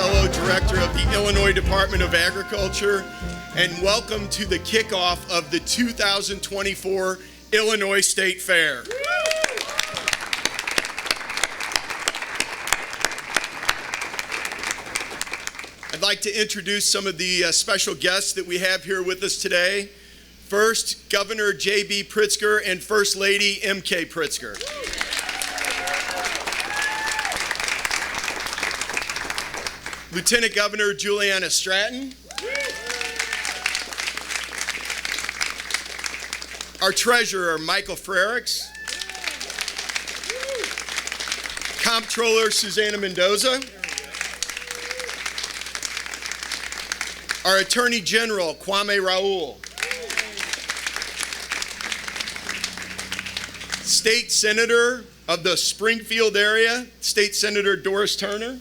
fellow director of the Illinois Department of Agriculture, and welcome to the kickoff of the 2024 Illinois State Fair. I'd like to introduce some of the special guests that we have here with us today. First, Governor J.B. Pritzker and First Lady M.K. Pritzker. Lieutenant Governor Juliana Stratton. Our Treasurer, Michael Frericks. Comptroller, Susanna Mendoza. Our Attorney General, Kwame Raoul. State Senator of the Springfield area, State Senator Doris Turner.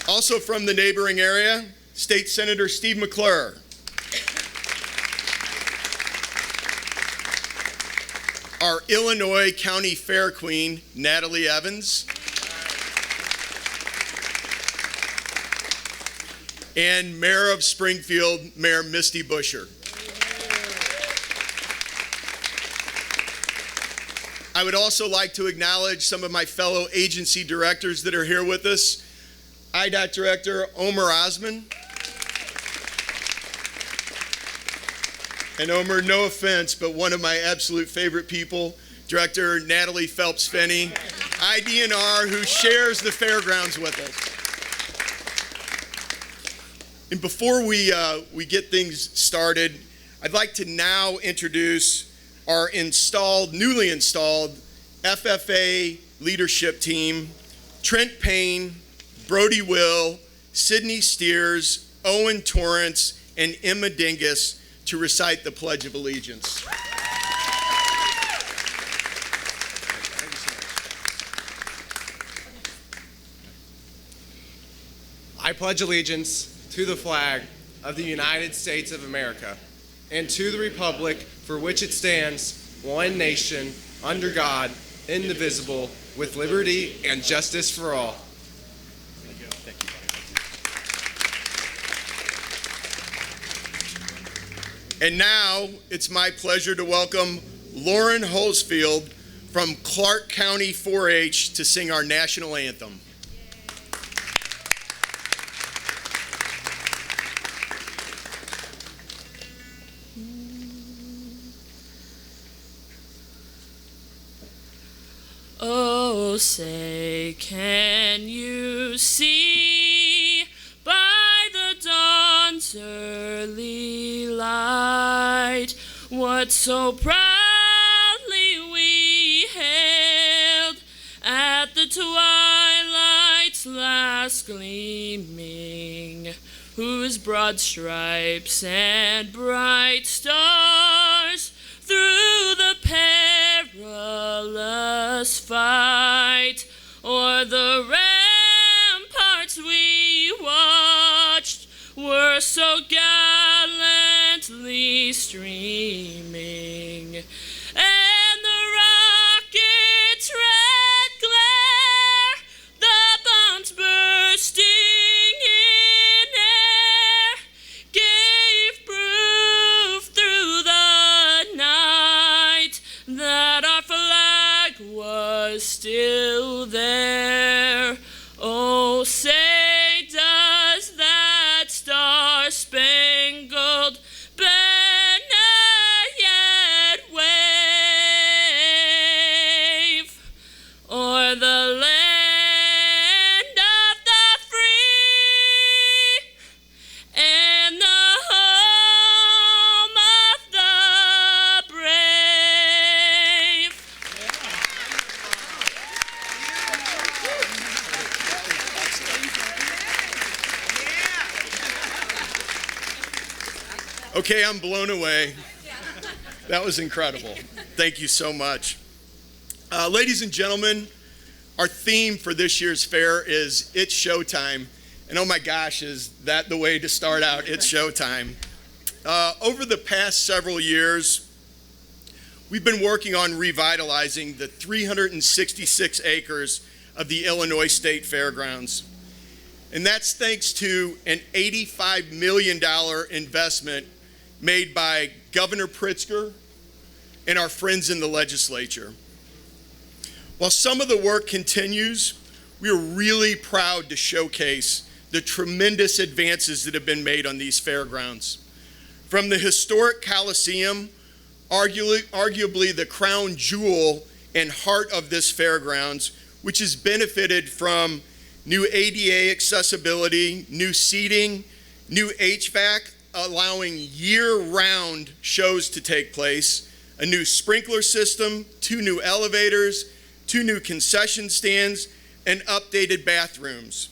Also from the neighboring area, State Senator Steve McClure. Our Illinois County Fair Queen, Natalie Evans. And Mayor of Springfield, Mayor Misty Buscher. I would also like to acknowledge some of my fellow agency directors that are here with us. IDOT Director Omer Osman. And Omer, no offense, but one of my absolute favorite people, Director Natalie Phelps-Finney, IDNR, who shares the fairgrounds with us. And before we get things started, I'd like to now introduce our newly installed FFA leadership team, Trent Payne, Brody Will, Sydney Steers, Owen Torrance, and Emma Dingus to recite the Pledge of Allegiance. I pledge allegiance to the flag of the United States of America and to the republic for which it stands, one nation, under God, indivisible, with liberty and justice for all. And now it's my pleasure to welcome Lauren Holsfield from Clark County 4-H to sing our national anthem. Oh, say, can you see by the dawn's early light what so proudly we hailed at the twilight's last gleaming, whose broad stripes and bright stars through the perilous fight o'er the ramparts we watched were so gallantly streaming, and the rocket's red glare, the bombs bursting in air, gave proof through the night that our flag was still there. Oh, say does that star-spangled banner yet wave o'er the land of the free and the home of the brave? Okay, I'm blown away. That was incredible. Thank you so much. Ladies and gentlemen, our theme for this year's fair is It's Showtime. And oh my gosh, is that the way to start out? It's showtime. Over the past several years, we've been working on revitalizing the 366 acres of the Illinois State Fairgrounds. And that's thanks to an $85 million investment made by Governor Pritzker and our friends in the legislature. While some of the work continues, we are really proud to showcase the tremendous advances that have been made on these fairgrounds. From the historic Coliseum, arguably the crown jewel and heart of this fairgrounds, which has benefited from new ADA accessibility, new seating, new HVAC, allowing year-round shows to take place, a new sprinkler system, 2 new elevators, 2 new concession stands, and updated bathrooms,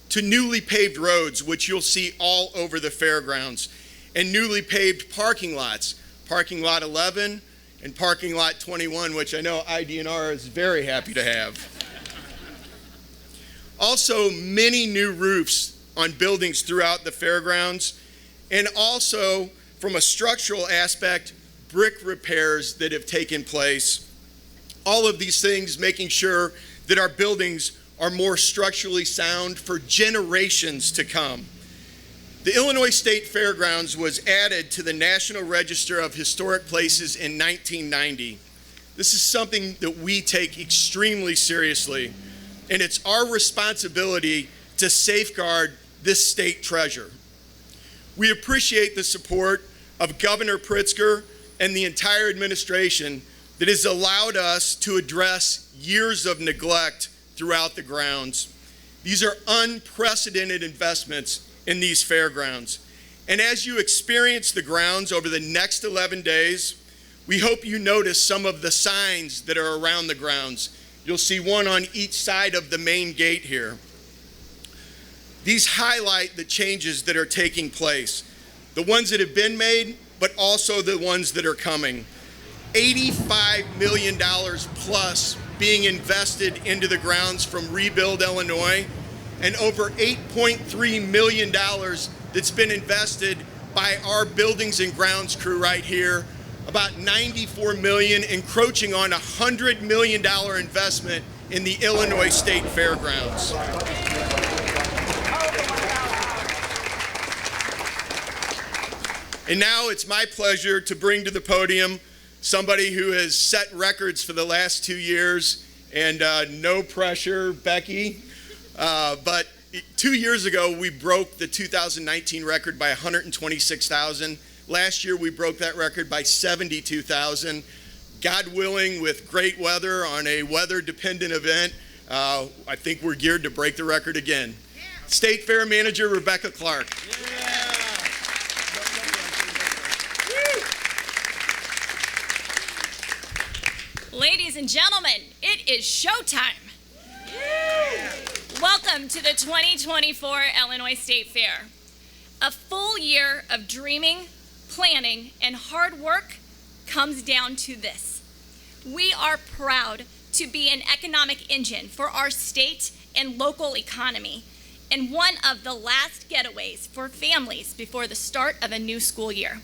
to newly paved roads, which you'll see all over the fairgrounds, and newly paved parking lots, parking lot 11 and parking lot 21, which I know IDNR is very happy to have. Also, many new roofs on buildings throughout the fairgrounds, and also, from a structural aspect, brick repairs that have taken place. All of these things making sure that our buildings are more structurally sound for generations to come. The Illinois State Fairgrounds was added to the National Register of Historic Places in 1990. This is something that we take extremely seriously, and it's our responsibility to safeguard this state treasure. We appreciate the support of Governor Pritzker and the entire administration that has allowed us to address years of neglect throughout the grounds. These are unprecedented investments in these fairgrounds. And as you experience the grounds over the next 11 days, we hope you notice some of the signs that are around the grounds. You'll see one on each side of the main gate here. These highlight the changes that are taking place, the ones that have been made, but also the ones that are coming. $85 million plus being invested into the grounds from Rebuild Illinois, and over $8.3 million that's been invested by our buildings and grounds crew right here, about $94 million, encroaching on $100 million investment in the Illinois State Fairgrounds. And now it's my pleasure to bring to the podium somebody who has set records for the last 2 years, and no pressure, Becky. But 2 years ago, we broke the 2019 record by 126,000. Last year, we broke that record by 72,000. God willing, with great weather on a weather-dependent event, I think we're geared to break the record again. Yeah. State Fair Manager Rebecca Clark. Yeah. Ladies and gentlemen, it is showtime. Welcome to the 2024 Illinois State Fair. A full year of dreaming, planning, and hard work comes down to this. We are proud to be an economic engine for our state and local economy, and one of the last getaways for families before the start of a new school year.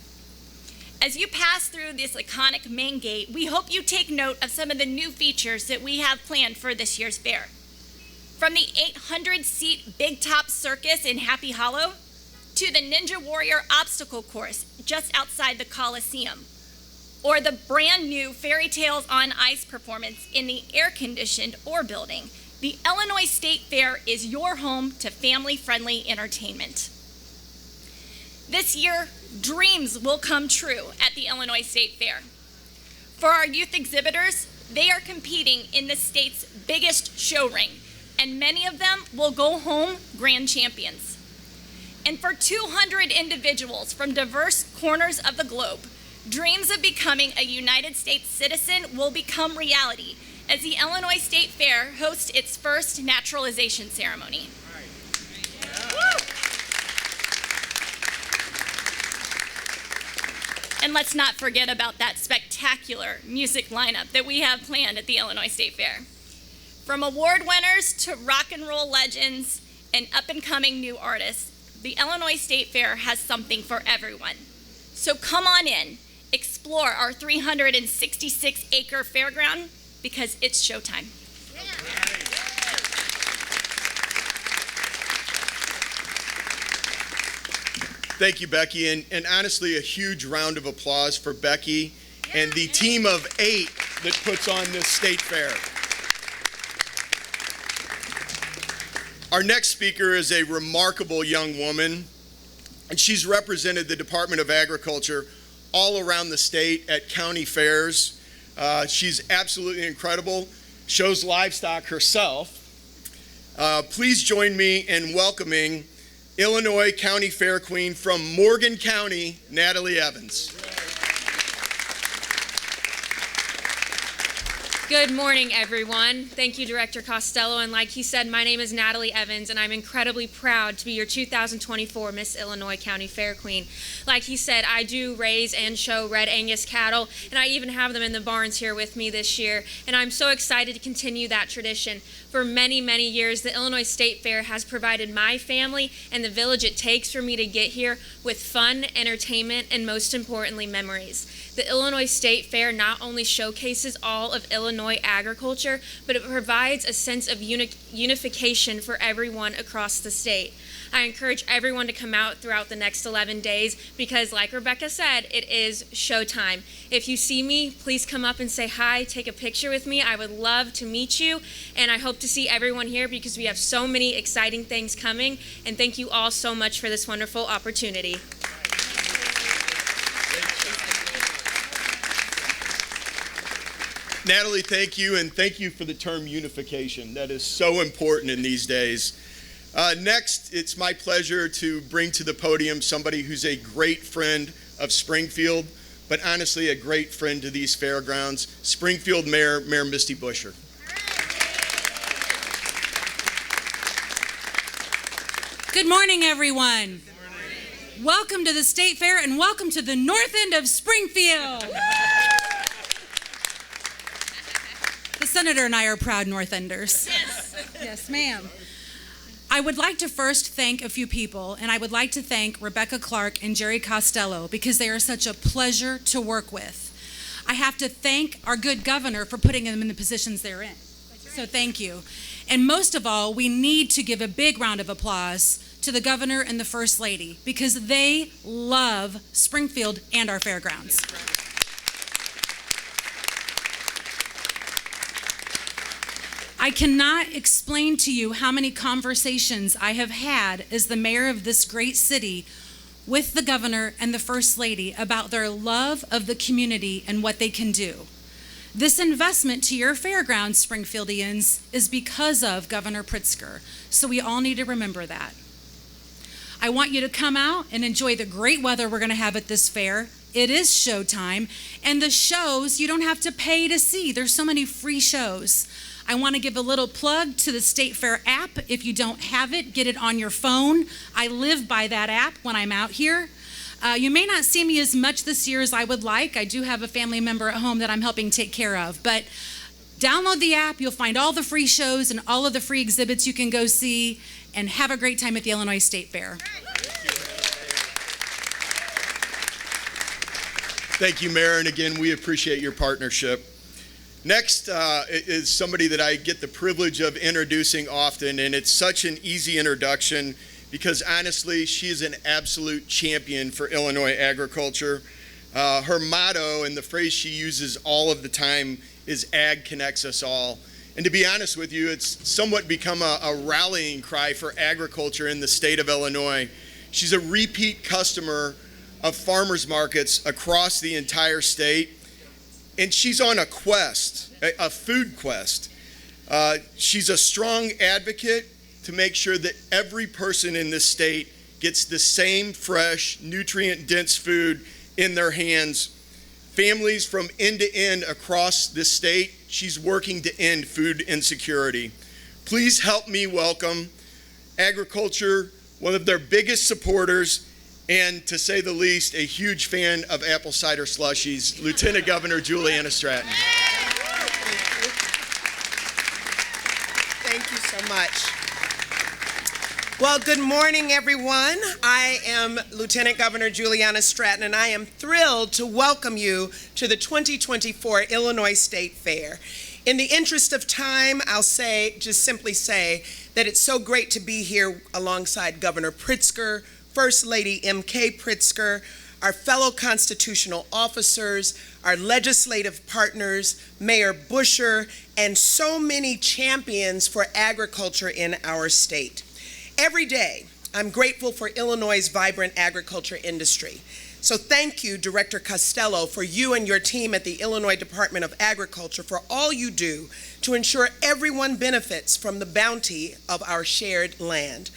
As you pass through this iconic main gate, we hope you take note of some of the new features that we have planned for this year's fair. From the 800-seat Big Top Circus in Happy Hollow to the Ninja Warrior obstacle course just outside the Coliseum, or the brand new Fairy Tales on Ice performance in the air-conditioned Orr Building, the Illinois State Fair is your home to family-friendly entertainment. This year, dreams will come true at the Illinois State Fair. For our youth exhibitors, they are competing in the state's biggest show ring, and many of them will go home grand champions. And for 200 individuals from diverse corners of the globe, dreams of becoming a United States citizen will become reality as the Illinois State Fair hosts its first naturalization ceremony. And let's not forget about that spectacular music lineup that we have planned at the Illinois State Fair. From award winners to rock and roll legends and up-and-coming new artists, the Illinois State Fair has something for everyone. So come on in, explore our 366-acre fairground, because it's showtime. Yeah. Thank you, Becky. And honestly, a huge round of applause for Becky and the team of 8 that puts on this state fair. Our next speaker is a remarkable young woman, and she's represented the Department of Agriculture all around the state at county fairs. She's absolutely incredible, shows livestock herself. Please join me in welcoming Illinois County Fair Queen from Morgan County, Natalie Evans. Good morning, everyone. Thank you, Director Costello. And like he said, my name is Natalie Evans, and I'm incredibly proud to be your 2024 Miss Illinois County Fair Queen. Like he said, I do raise and show Red Angus cattle, and I even have them in the barns here with me this year. And I'm so excited to continue that tradition. For many, many years, the Illinois State Fair has provided my family and the village it takes for me to get here with fun, entertainment, and most importantly, memories. The Illinois State Fair not only showcases all of Illinois agriculture, but it provides a sense of unification for everyone across the state. I encourage everyone to come out throughout the next 11 days because, like Rebecca said, it is showtime. If you see me, please come up and say hi, take a picture with me. I would love to meet you, and I hope to see everyone here because we have so many exciting things coming, and thank you all so much for this wonderful opportunity. Natalie, thank you, and thank you for the term unification. That is so important in these days. Next, it's my pleasure to bring to the podium somebody who's a great friend of Springfield, but honestly a great friend to these fairgrounds, Springfield Mayor Misty Buscher. Good morning, everyone. Good morning. Welcome to the State Fair and welcome to the north end of Springfield. The Senator and I are proud North Enders. Yes. Yes, ma'am. I would like to first thank a few people, and I would like to thank Rebecca Clark and Jerry Costello because they are such a pleasure to work with. I have to thank our good governor for putting them in the positions they're in. So thank you. And most of all, we need to give a big round of applause to the governor and the First Lady because they love Springfield and our fairgrounds. I cannot explain to you how many conversations I have had as the mayor of this great city with the governor and the First Lady about their love of the community and what they can do. This investment to your fairgrounds, Springfieldians, is because of Governor Pritzker, so we all need to remember that. I want you to come out and enjoy the great weather we're going to have at this fair. It is showtime, and the shows you don't have to pay to see. There's so many free shows. I want to give a little plug to the State Fair app. If you don't have it, get it on your phone. I live by that app when I'm out here. You may not see me as much this year as I would like. I do have a family member at home that I'm helping take care of. But download the app. You'll find all the free shows and all of the free exhibits you can go see. And have a great time at the Illinois State Fair. Thank you, Mayor. And again, we appreciate your partnership. Next is somebody that I get the privilege of introducing often, and it's such an easy introduction because honestly, she is an absolute champion for Illinois agriculture. Her motto and the phrase she uses all of the time is "Ag connects us all." And to be honest with you, it's somewhat become a rallying cry for agriculture in the state of Illinois. She's a repeat customer of farmers markets across the entire state. And she's on a quest, a food quest. She's a strong advocate to make sure that every person in this state gets the same fresh, nutrient-dense food in their hands. Families from end to end across this state, she's working to end food insecurity. Please help me welcome agriculture, one of their biggest supporters, and to say the least, a huge fan of apple cider slushies, Lieutenant Governor Juliana Stratton. Thank you so much. Well, good morning, everyone. I am Lieutenant Governor Juliana Stratton, and I am thrilled to welcome you to the 2024 Illinois State Fair. In the interest of time, I'll just simply say that it's so great to be here alongside Governor Pritzker, First Lady M.K. Pritzker, our fellow constitutional officers, our legislative partners, Mayor Busher, and so many champions for agriculture in our state. Every day, I'm grateful for Illinois' vibrant agriculture industry. So thank you, Director Costello, for you and your team at the Illinois Department of Agriculture for all you do to ensure everyone benefits from the bounty of our shared land.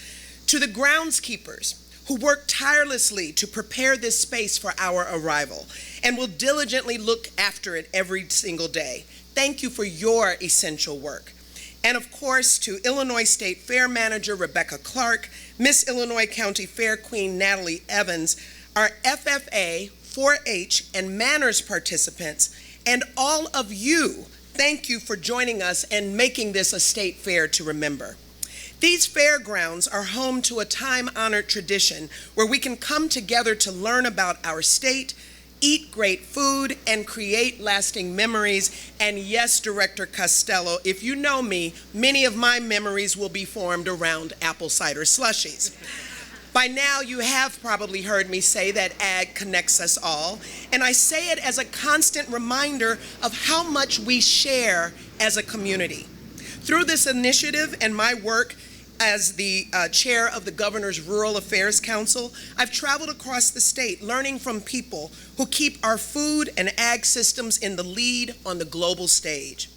To the groundskeepers who work tirelessly to prepare this space for our arrival and will diligently look after it every single day, thank you for your essential work. And of course, to Illinois State Fair Manager Rebecca Clark, Miss Illinois County Fair Queen Natalie Evans, our FFA, 4-H, and Manners participants, and all of you, thank you for joining us and making this a state fair to remember. These fairgrounds are home to a time-honored tradition where we can come together to learn about our state, eat great food, and create lasting memories. And yes, Director Costello, if you know me, many of my memories will be formed around apple cider slushies. By now, you have probably heard me say that ag connects us all, and I say it as a constant reminder of how much we share as a community. Through this initiative and my work as the chair of the Governor's Rural Affairs Council, I've traveled across the state learning from people who keep our food and ag systems in the lead on the global stage.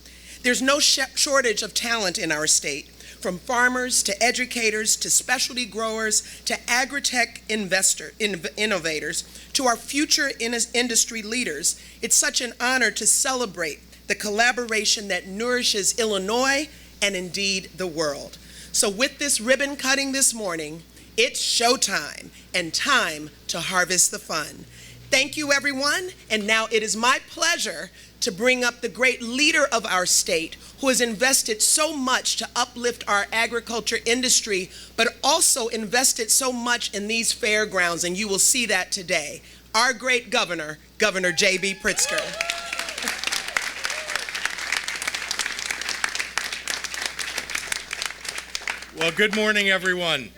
There's no shortage of talent in our state, from farmers to educators to specialty growers to agri-tech innovators to our future industry leaders. It's such an honor to celebrate the collaboration that nourishes Illinois and indeed the world. So with this ribbon cutting this morning, it's showtime and time to harvest the fun. Thank you, everyone. And now it is my pleasure to bring up the great leader of our state who has invested so much to uplift our agriculture industry, but also invested so much in these fairgrounds, and you will see that today. Our great governor, Governor J.B. Pritzker. Well, good morning, everyone.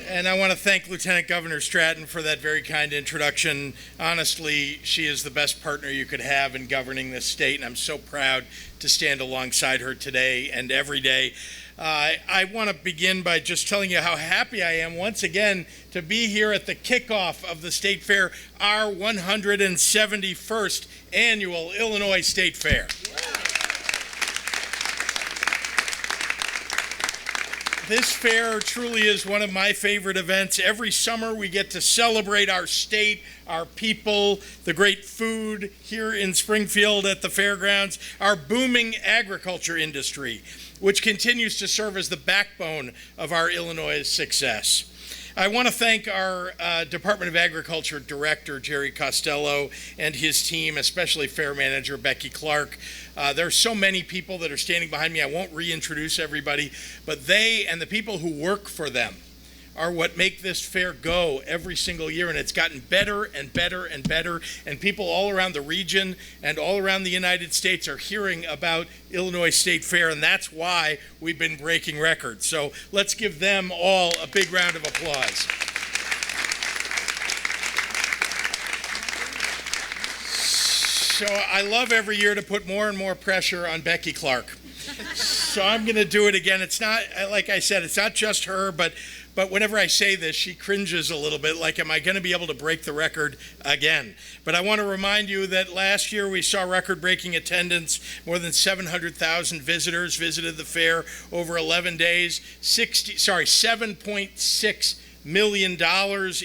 And I want to thank Lieutenant Governor Stratton for that very kind introduction. Honestly, she is the best partner you could have in governing this state, and I'm so proud to stand alongside her today and every day. I want to begin by just telling you how happy I am once again to be here at the kickoff of the State Fair, our 171st annual Illinois State Fair. This fair truly is one of my favorite events. Every summer we get to celebrate our state, our people, the great food here in Springfield at the fairgrounds, our booming agriculture industry, which continues to serve as the backbone of our Illinois' success. I want to thank our Department of Agriculture Director, Jerry Costello, and his team, especially Fair Manager Becky Clark. There are so many people that are standing behind me. I won't reintroduce everybody, but they and the people who work for them are what make this fair go every single year, and it's gotten better and better and better, and people all around the region and all around the United States are hearing about Illinois State Fair, and that's why we've been breaking records. So let's give them all a big round of applause. So I love every year to put more and more pressure on Becky Clark. So I'm going to do it again. It's not, like I said, it's not just her, but whenever I say this, she cringes a little bit, like, am I going to be able to break the record again? But I want to remind you that last year we saw record-breaking attendance. More than 700,000 visitors visited the fair over 11 days. $7.6 million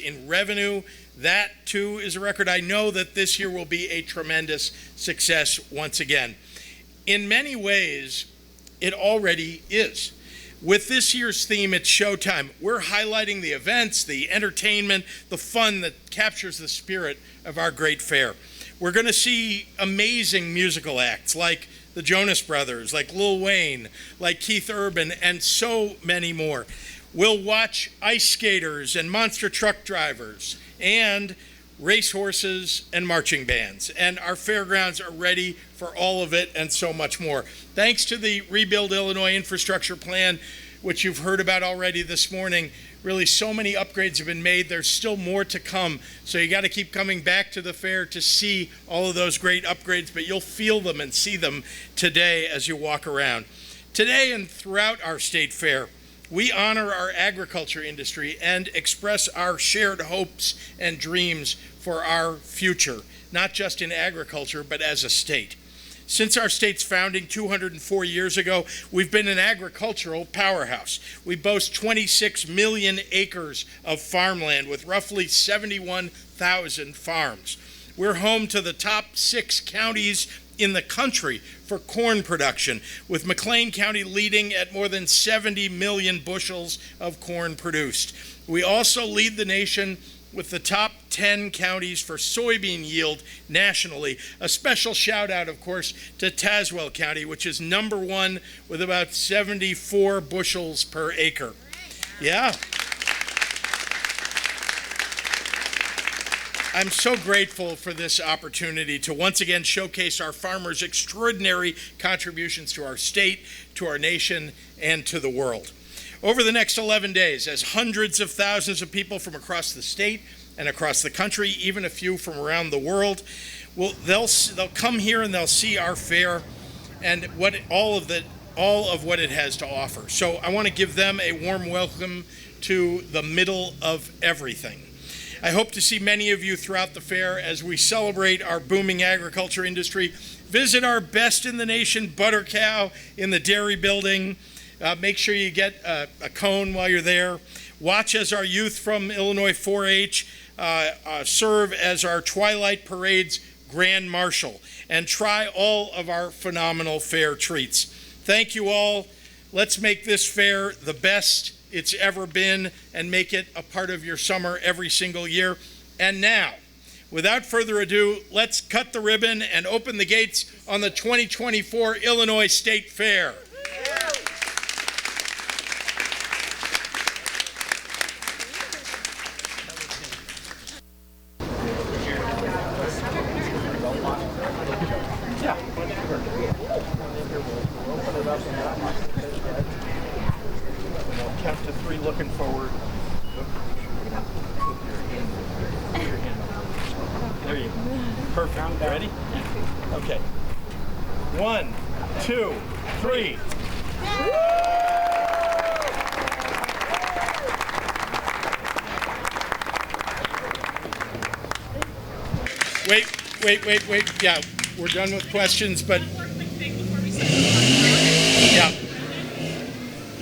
in revenue. That, too, is a record. I know that this year will be a tremendous success once again. In many ways, it already is. With this year's theme, it's Showtime. We're highlighting the events, the entertainment, the fun that captures the spirit of our great fair. We're going to see amazing musical acts like the Jonas Brothers, like Lil Wayne, like Keith Urban, and so many more. We'll watch ice skaters and monster truck drivers and racehorses and marching bands. And our fairgrounds are ready for all of it and so much more. Thanks to the Rebuild Illinois Infrastructure Plan, which you've heard about already this morning. Really, so many upgrades have been made. There's still more to come. So you got to keep coming back to the fair to see all of those great upgrades, but you'll feel them and see them today as you walk around. Today and throughout our state fair, we honor our agriculture industry and express our shared hopes and dreams for our future, not just in agriculture, but as a state. Since our state's founding 204 years ago, we've been an agricultural powerhouse. We boast 26 million acres of farmland with roughly 71,000 farms. We're home to the top 6 counties in the country for corn production, with McLean County leading at more than 70 million bushels of corn produced. We also lead the nation with the top 10 counties for soybean yield nationally. A special shout out, of course, to Tazewell County, which is number 1 with about 74 bushels per acre. Yeah. I'm so grateful for this opportunity to once again showcase our farmers' extraordinary contributions to our state, to our nation, and to the world. Over the next 11 days, as hundreds of thousands of people from across the state and across the country, even a few from around the world, they'll come here and they'll see our fair and all of what it has to offer. So I want to give them a warm welcome to the middle of everything. I hope to see many of you throughout the fair as we celebrate our booming agriculture industry. Visit our best in the nation butter cow in the dairy building. Make sure you get a cone while you're there. Watch as our youth from Illinois 4-H serve as our Twilight Parade's Grand Marshal, and try all of our phenomenal fair treats. Thank you all. Let's make this fair the best it's ever been and make it a part of your summer every single year. And now, without further ado, let's cut the ribbon and open the gates on the 2024 Illinois State Fair. Count to 3, looking forward. There you go. Perfect. Ready? Okay. 1, 2, 3. Wait. Yeah, we're done with questions, but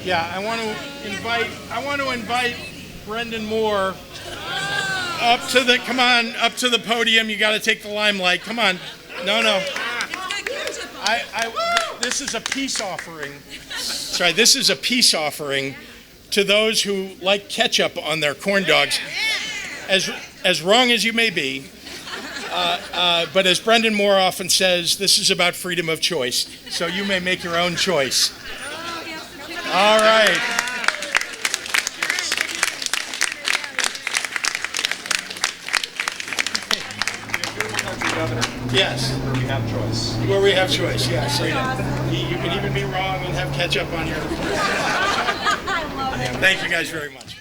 yeah, I want to invite Brendan Moore up to the podium. You got to take the limelight. Come on. No. This is a peace offering. Sorry, this is a peace offering to those who like ketchup on their corn dogs. As wrong as you may be, but as Brendan Moore often says, this is about freedom of choice. So you may make your own choice. All right. Yes. Where we have choice. Where we have choice, yes. So you can even be wrong and have ketchup on your... Thank you guys very much.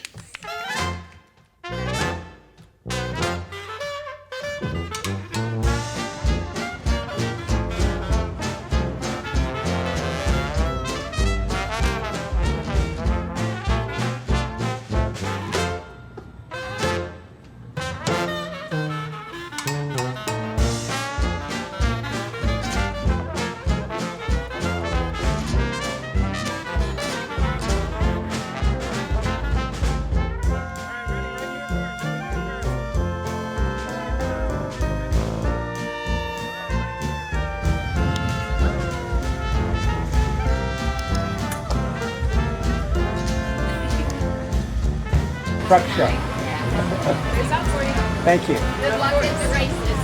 Truck show. Here's that for you. Thank you. Good luck with the races.